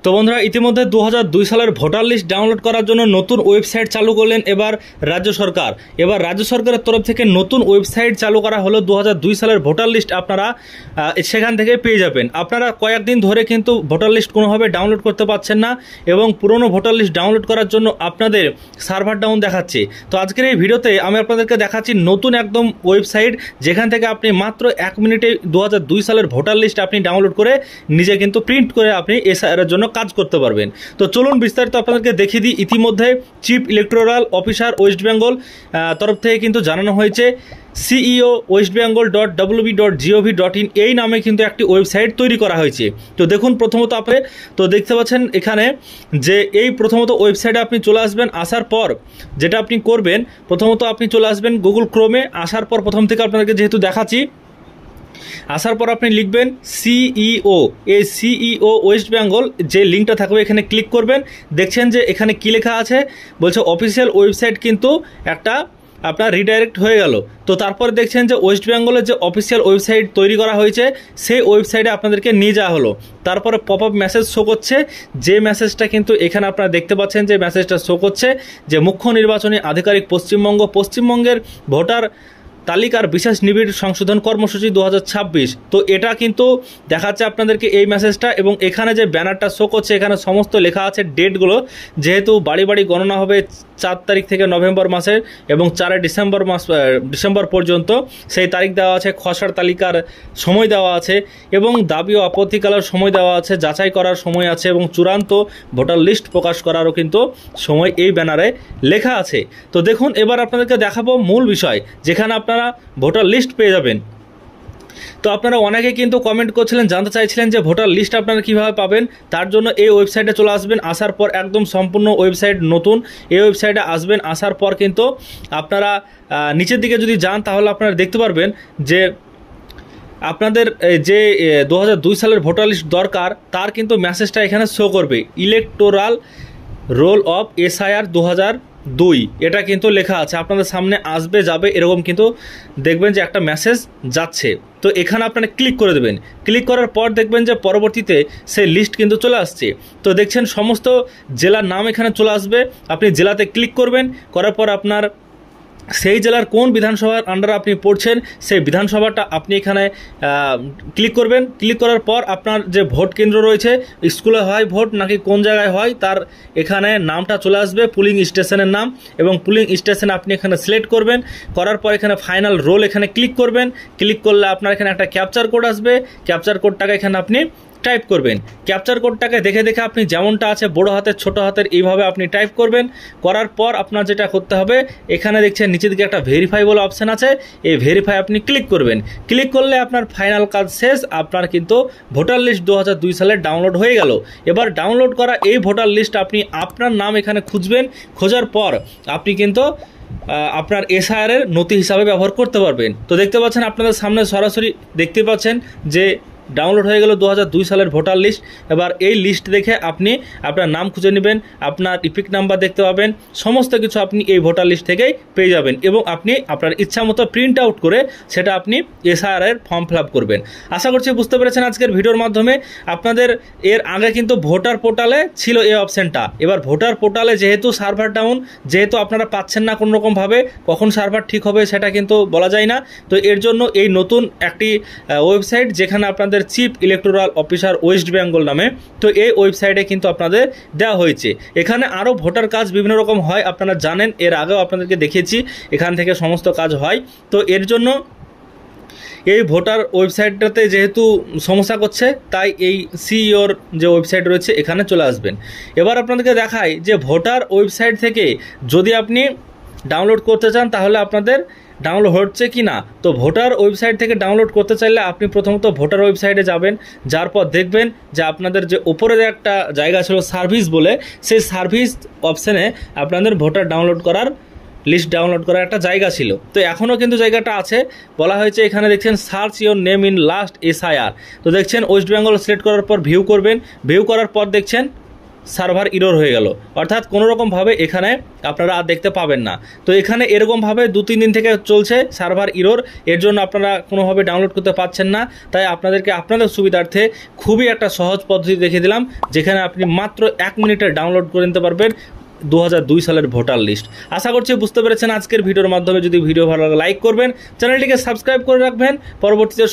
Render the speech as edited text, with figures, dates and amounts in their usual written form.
তো বন্ধুরা ইতিমধ্যে 2002 সালের ভোটার লিস্ট ডাউনলোড করার জন্য নতুন ওয়েবসাইট চালু করলেন এবার রাজ্য সরকার। এবার রাজ্য সরকারের তরফ থেকে নতুন ওয়েবসাইট চালু করা হলো 2002 সালের ভোটার লিস্ট আপনারা সেখান থেকে পেয়ে যাবেন। আপনারা কয়েকদিন ধরে কিন্তু ভোটার লিস্ট কোনোভাবে ডাউনলোড করতে পারছেন না এবং পুরনো ভোটার লিস্ট ডাউনলোড করার জন্য আপনাদের সার্ভার ডাউন দেখাচ্ছে। তো আজকের এই ভিডিওতে আমি আপনাদেরকে দেখাচ্ছি নতুন একদম ওয়েবসাইট, যেখান থেকে আপনি মাত্র 1 মিনিটে 2002 সালের ভোটার লিস্ট আপনি ডাউনলোড করে নিজে কিন্তু প্রিন্ট করে আপনি এসআইআর এর জন্য কাজ করতে পারবেন। তো চলুন বিস্তারিত আপনাদেরকে দেখিয়ে দিই। ইতিমধ্যে chief electoral officer West Bengal তরফ থেকে কিন্তু জানানো হয়েছে ceo.westbengal.wb.gov.in এই নামে কিন্তু একটি ওয়েবসাইট তৈরি করা হয়েছে। তো দেখুন প্রথমত আপনি তো দেখতে পাচ্ছেন এখানে যে এই প্রথমত ওয়েবসাইটে আপনি চলে আসবেন। আসার পর যেটা আপনি করবেন, প্রথমত আপনি চলে আসবেন গুগল ক্রোমে। আসার পর প্রথম থেকে আপনাদেরকে যেহেতু দেখাচ্ছি, আসার পর আপনি লিখবেন সিইও, এই সিইও ওয়েস্ট বেঙ্গল যে লিঙ্কটা থাকবে এখানে ক্লিক করবেন। দেখছেন যে এখানে কি লেখা আছে, বলছে অফিসিয়াল ওয়েবসাইট কিন্তু একটা আপনার রিডাইরেক্ট হয়ে গেল। তো তারপর দেখছেন যে ওয়েস্ট বেঙ্গলের যে অফিসিয়াল ওয়েবসাইট তৈরি করা হয়েছে সেই ওয়েবসাইটে আপনাদেরকে নিয়ে যাওয়া হলো। তারপরে পপ আপ মেসেজ শো করছে, যে মেসেজটা কিন্তু এখানে আপনারা দেখতে পাচ্ছেন যে মেসেজটা শো করছে যে মুখ্য নির্বাচনী আধিকারিক পশ্চিমবঙ্গের ভোটার তালিকার বিশেষ নিবিড় সংশোধন কর্মসূচি 2026। তো এটা কিন্তু দেখাচ্ছে আপনাদেরকে এই মেসেজটা, এবং এখানে যে ব্যানারটা শো করছে এখানে সমস্ত লেখা আছে ডেটগুলো। যেহেতু বাড়ি বাড়ি গণনা হবে 4 তারিখ থেকে নভেম্বর মাসের এবং 4 ডিসেম্বর পর্যন্ত, সেই তারিখ দেওয়া আছে। খসড়া তালিকার সময় দেওয়া আছে এবং দাবি ও আপত্তিকালের সময় দেওয়া আছে, যাচাই করার সময় আছে এবং চূড়ান্ত ভোটার লিস্ট প্রকাশ করারও কিন্তু সময় এই ব্যানারে লেখা আছে। তো দেখুন এবার আপনাদেরকে দেখাবো মূল বিষয়, যেখানে আপনারা ভোটার লিস্ট পেয়ে যাবেন। তো আপনারা অনেকে কিন্তু কমেন্ট করছিলেন, জানতে চাইছিলেন যে ভোটার লিস্ট আপনারা কিভাবে পাবেন। তার জন্য এই ওয়েবসাইটে চলে আসবেন। আসার পর একদম সম্পূর্ণ ওয়েবসাইট নতুন, এই ওয়েবসাইটে আসবেন। আসার পর কিন্তু আপনারা নিচের দিকে যদি যান তাহলে আপনারা দেখতে পারবেন যে আপনাদের যে 2002 সালের ভোটার লিস্ট দরকার তার কিন্তু মেসেজটা এখানে শো করবে। ইলেকটোরাল রোল অফ এসআইআর 2002 এটা কিন্তু লেখা আছে, আপনাদের সামনে আসবে যাবে এরকম কিন্তু দেখবেন যে একটা মেসেজ যাচ্ছে। তো এখানে আপনারা ক্লিক করে দেবেন। ক্লিক করার পর দেখবেন যে পরবর্তীতে সেই লিস্ট কিন্তু চলে আসছে। তো দেখছেন সমস্ত জেলার নাম এখানে চলে আসবে। আপনি জেলাতে ক্লিক করবেন, করার পর আপনার সেই জেলার কোন বিধানসভার আন্ডারে আপনি পড়ছেন সেই বিধানসভাটা আপনি এখানে ক্লিক করবেন। ক্লিক করার পর আপনার যে ভোট কেন্দ্র রয়েছে, স্কুলে হয় ভোট নাকি কোন জায়গায় হয় তার এখানে নামটা চলে আসবে, পুলিং স্টেশনের নাম, এবং পুলিং স্টেশন আপনি এখানে সিলেক্ট করবেন। করার পর এখানে ফাইনাল রোল এখানে ক্লিক করবেন। ক্লিক করলে আপনার এখানে একটা ক্যাপচার কোড আসবে, ক্যাপচার কোডটাকে এখানে আপনি টাইপ করবেন। ক্যাপচার কোডটাকে দেখে দেখে আপনি যেমনটা আছে বড় হাতের ছোট হাতের এইভাবে আপনি টাইপ করবেন। করার পর আপনার যেটা করতে হবে, এখানে দেখছেন নিচের দিকে একটা ভেরিফাই বলে অপশান আছে, এই ভেরিফাই আপনি ক্লিক করবেন। ক্লিক করলে আপনার ফাইনাল কাজ শেষ, আপনার কিন্তু ভোটার লিস্ট 2002 সালে ডাউনলোড হয়ে গেল। এবার ডাউনলোড করা এই ভোটার লিস্ট আপনি আপনার নাম এখানে খুঁজবেন। খোঁজার পর আপনি কিন্তু আপনার এসআইআর এর নথি হিসাবে ব্যবহার করতে পারবেন। তো দেখতে পাচ্ছেন আপনাদের সামনে সরাসরি দেখতে পাচ্ছেন যে ডাউনলোড হয়ে গেল 2002 সালের ভোটার লিস্ট। এবার এই লিস্ট দেখে আপনি আপনার নাম খুঁজে নেবেন, আপনার ইপিক নাম্বার দেখতে পাবেন, সমস্ত কিছু আপনি এই ভোটার লিস্ট থেকেই পেয়ে যাবেন এবং আপনি আপনার ইচ্ছা মতো প্রিন্ট আউট করে সেটা আপনি এসআইআর এর ফর্ম ফিল আপ করবেন। আশা করছি বুঝতে পেরেছেন আজকের ভিডিওর মাধ্যমে। আপনাদের এর আগে কিন্তু ভোটার পোর্টালে ছিল এই অপশানটা। এবার ভোটার পোর্টালে যেহেতু সার্ভার ডাউন, যেহেতু আপনারা পাচ্ছেন না কোনো রকমভাবে, কখন সার্ভার ঠিক হবে সেটা কিন্তু বলা যায় না। তো এর জন্য এই নতুন একটি ওয়েবসাইট, যেখানে আপনাদের chief electoral officer West Bengal নামে, তো এই ওয়েবসাইটে কিন্তু আপনাদের দেওয়া হয়েছে। এখানে আরও ভোটার কাজ বিভিন্ন রকম হয়, আপনারা জানেন, এর আগেও আপনাদেরকে দেখিয়েছি এখান থেকে সমস্ত কাজ হয়। তো এর জন্য এই ভোটার ওয়েবসাইটটাতে যেহেতু সমস্যা করছে, তাই এই সিইওর যে ওয়েবসাইট রয়েছে এখানে চলে আসবেন। এবার আপনাদেরকে দেখাই যে ভোটার ওয়েবসাইট থেকে যদি আপনি ডাউনলোড করতে চান তাহলে আপনাদের ডাউনলোড হচ্ছে কি না। তো ভোটার ওয়েবসাইট থেকে ডাউনলোড করতে চাইলে আপনি প্রথমত ভোটার ওয়েবসাইটে যাবেন। যার পর দেখবেন যে আপনাদের যে উপরে একটা জায়গা ছিল সার্ভিস বলে, সেই সার্ভিস অপশানে আপনাদের ভোটার ডাউনলোড করার লিস্ট ডাউনলোড করার একটা জায়গা ছিল। তো এখনও কিন্তু জায়গাটা আছে, বলা হয়েছে এখানে দেখছেন search your name in last SIR. তো দেখছেন ওয়েস্ট বেঙ্গল সিলেক্ট করার পর ভিউ করবেন। ভিউ করার পর দেখছেন সার্ভার ইরর হয়ে গেল, অর্থাৎ কোনো রকমভাবে এখানে আপনারা আর দেখতে পাবেন না। তো এখানে এরকমভাবে 2-3 দিন থেকে চলছে সার্ভার ইরর, এর জন্য আপনারা কোনোভাবে ডাউনলোড করতে পারছেন না। তাই আপনাদেরকে আপনাদের সুবিধার্থে খুবই একটা সহজ পদ্ধতি দেখিয়ে দিলাম, যেখানে আপনি মাত্র 1 মিনিটে ডাউনলোড করে নিতে পারবেন 2002 সালের ভোটার লিস্ট। আশা করছি বুঝতে পেরেছেন আজকের ভিডিওর মাধ্যমে। যদি ভিডিও ভালো লাগে লাইক করবেন, চ্যানেলটিকে সাবস্ক্রাইব করে রাখবেন। পরবর্তীতে